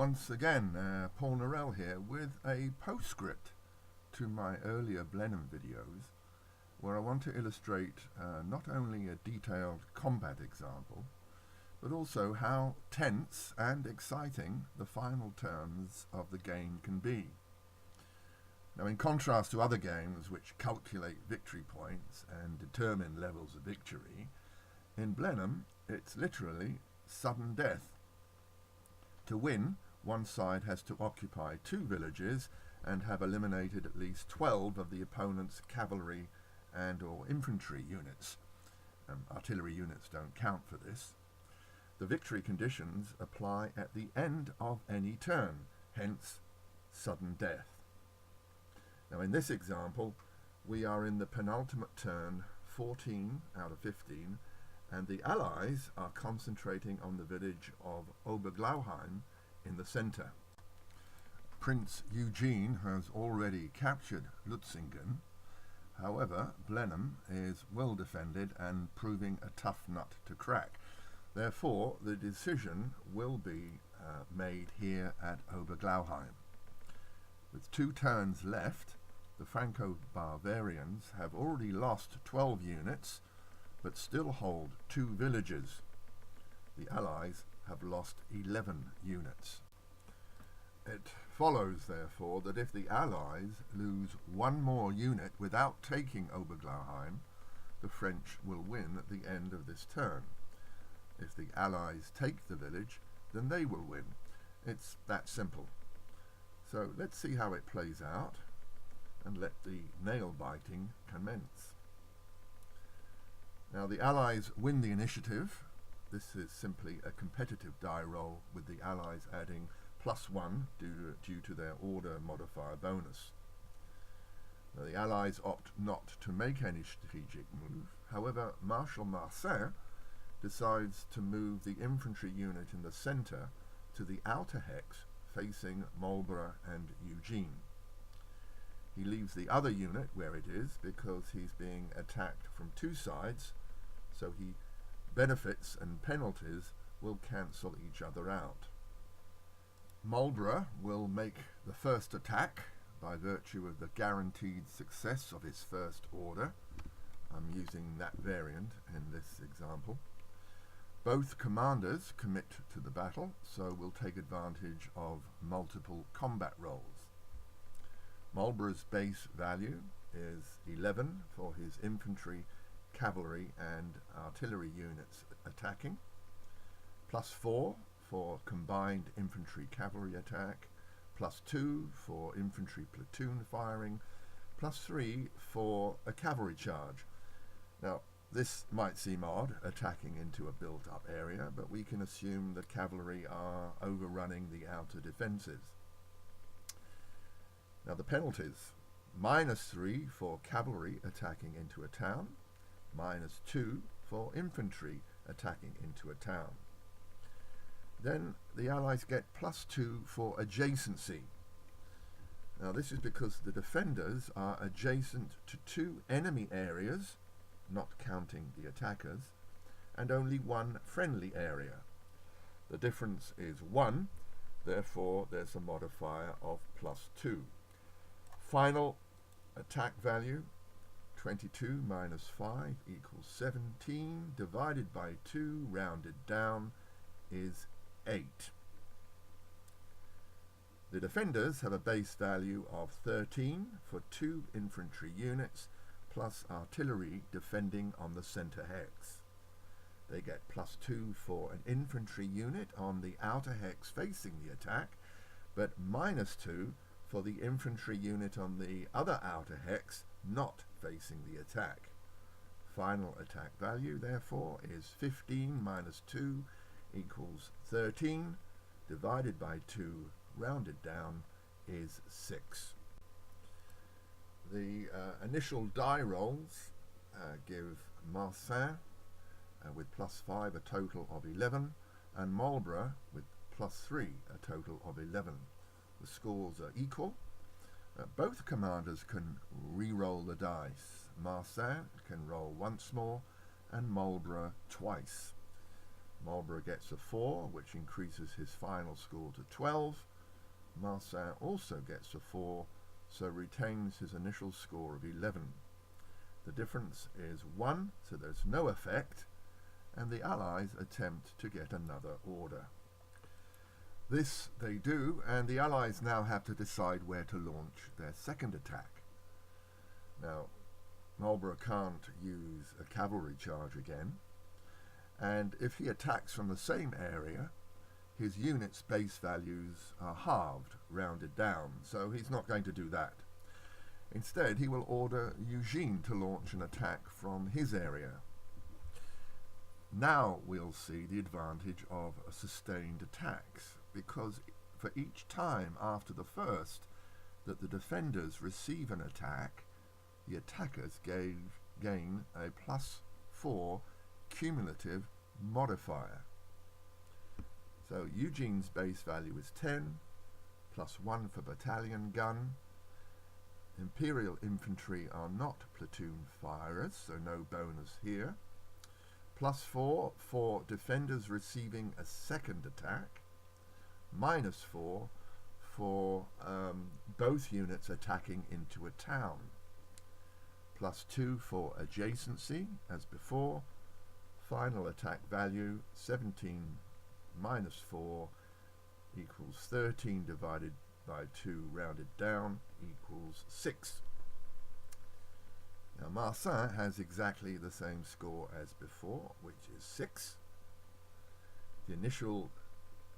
once again, Paul Norell here with a postscript to my earlier Blenheim videos, where I want to illustrate not only a detailed combat example, but also how tense and exciting the final turns of the game can be. Now, in contrast to other games which calculate victory points and determine levels of victory, in Blenheim it's literally sudden death. To win, one side has to occupy 2 villages and have eliminated at least 12 of the opponent's cavalry and or infantry units. Artillery units don't count for this. The victory conditions apply at the end of any turn, hence sudden death. Now, in this example, we are in the penultimate turn, 14 out of 15, and the Allies are concentrating on the village of Blenheim in the centre. Prince Eugene has already captured Lutzingen. However, Blenheim is well defended and proving a tough nut to crack. Therefore, the decision will be made here at Blenheim. With 2 turns left, the Franco-Bavarians have already lost 12 units, but still hold 2 villages. The Allies have lost 11 units. It follows, therefore, that if the Allies lose 1 more unit without taking Blenheim, the French will win at the end of this turn. If the Allies take the village, then they will win. It's that simple. So let's see how it plays out, and let the nail-biting commence. Now, the Allies win the initiative. This is simply a competitive die roll, with the Allies adding +1 due to their order modifier bonus. Now, the Allies opt not to make any strategic move. However, Marshal Marsin decides to move the infantry unit in the centre to the outer hex facing Marlborough and Eugene. He leaves the other unit where it is because he's being attacked from 2 sides, so benefits and penalties will cancel each other out. Marlborough will make the first attack by virtue of the guaranteed success of his first order. I'm using that variant in this example. Both commanders commit to the battle, so we'll take advantage of multiple combat rolls. Marlborough's base value is 11 for his infantry, cavalry and artillery units attacking, +4 for combined infantry cavalry attack, +2 for infantry platoon firing, +3 for a cavalry charge. Now, this might seem odd, attacking into a built-up area, but we can assume the cavalry are overrunning the outer defences. Now, the penalties: -3 for cavalry attacking into a town, -2 for infantry attacking into a town. Then the Allies get +2 for adjacency. Now, this is because the defenders are adjacent to 2 enemy areas, not counting the attackers, and only 1 friendly area. The difference is 1, therefore there's a modifier of +2. Final attack value: 22 minus 5 equals 17, divided by 2, rounded down, is 8. The defenders have a base value of 13 for 2 infantry units, plus artillery defending on the centre hex. They get +2 for an infantry unit on the outer hex facing the attack, but -2 for the infantry unit on the other outer hex not facing the attack. Final attack value, therefore, is 15 minus 2 equals 13, divided by 2, rounded down, is 6. The initial die rolls give Marsin with +5 a total of 11, and Marlborough with +3 a total of 11. The scores are equal. Both commanders can re-roll the dice. Marsin can roll once more, and Marlborough twice. Marlborough gets a 4, which increases his final score to 12. Marsin also gets a 4, so retains his initial score of 11. The difference is 1, so there's no effect, and the Allies attempt to get another order. This they do, and the Allies now have to decide where to launch their second attack. Now, Marlborough can't use a cavalry charge again, and if he attacks from the same area, his unit's base values are halved, rounded down, so he's not going to do that. Instead, he will order Eugene to launch an attack from his area. Now we'll see the advantage of sustained attacks, because for each time after the first that the defenders receive an attack, the attackers gain a +4 cumulative modifier. So Eugene's base value is 10, +1 for battalion gun. Imperial infantry are not platoon firers, so no bonus here. +4 for defenders receiving a second attack. -4 for both units attacking into a town. +2 for adjacency, as before. Final attack value 17 -4 equals 13 divided by 2 rounded down equals 6. Now Marsin has exactly the same score as before, which is 6. The initial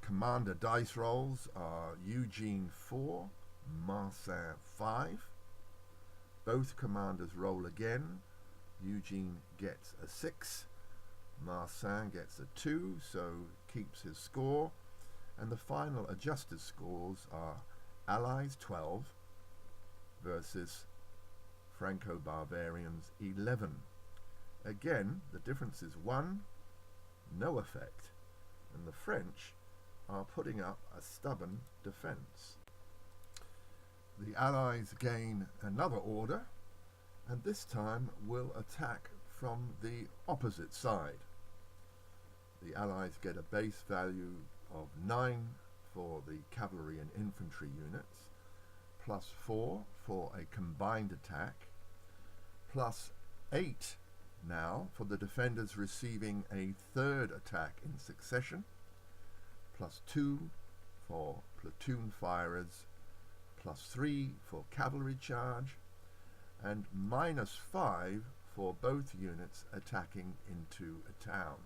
commander dice rolls are Eugene 4, Marsin 5. Both commanders roll again. Eugene gets a 6. Marsin gets a 2, so keeps his score. And the final adjusted scores are Allies 12 versus Franco-Bavarians 11. Again, the difference is 1, no effect, and the French are putting up a stubborn defence. The Allies gain another order, and this time will attack from the opposite side. The Allies get a base value of 9 for the cavalry and infantry units, +4 for a combined attack, +8 now for the defenders receiving a third attack in succession, +2 for platoon firers, +3 for cavalry charge, and -5 for both units attacking into a town.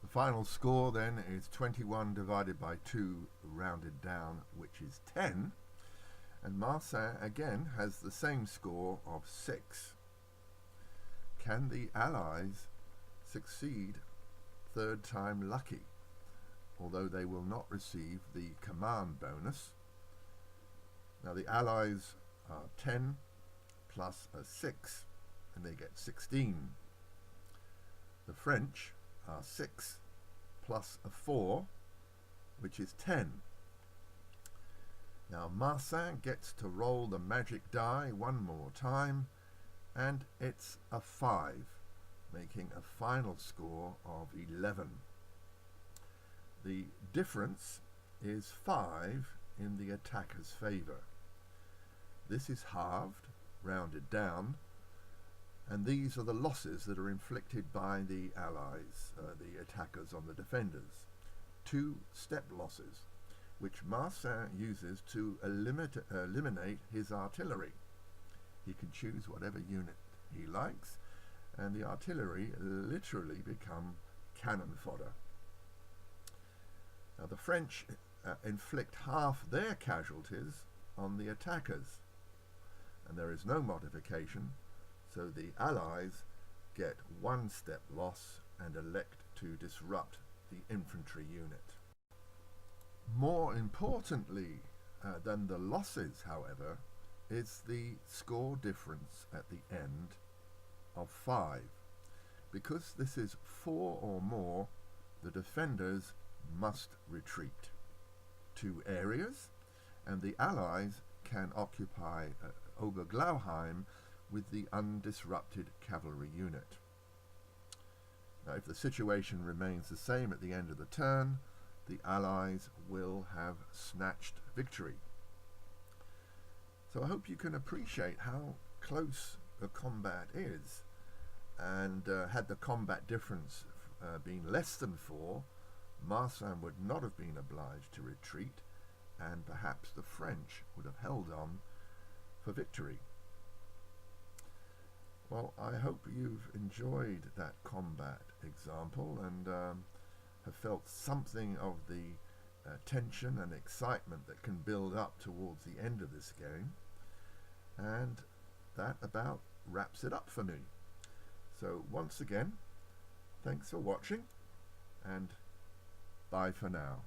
The final score then is 21 divided by 2 rounded down, which is 10, and Marsin again has the same score of 6. Can the Allies succeed third time lucky, although they will not receive the command bonus? Now the Allies are 10 plus a 6, and they get 16. The French are 6 plus a 4, which is 10. Now Marsin gets to roll the magic die one more time, and it's a 5, making a final score of 11. The difference is 5 in the attacker's favour. This is halved, rounded down, and these are the losses that are inflicted by the Allies, the attackers on the defenders. 2 step losses, which Marsin uses to eliminate his artillery. He can choose whatever unit he likes, and the artillery literally become cannon fodder. Now the French inflict half their casualties on the attackers, and there is no modification, so the Allies get 1 step loss and elect to disrupt the infantry unit. More importantly than the losses, however, is the score difference at the end of 5. Because this is 4 or more, the defenders must retreat 2 areas, and the Allies can occupy Oberglauheim with the undisrupted cavalry unit. Now, if the situation remains the same at the end of the turn, the Allies will have snatched victory. So I hope you can appreciate how close the combat is, and had the combat difference been less than 4, Marsin would not have been obliged to retreat, and perhaps the French would have held on for victory. Well, I hope you've enjoyed that combat example and have felt something of the tension and excitement that can build up towards the end of this game. And that about wraps it up for me. So once again, thanks for watching, and bye for now.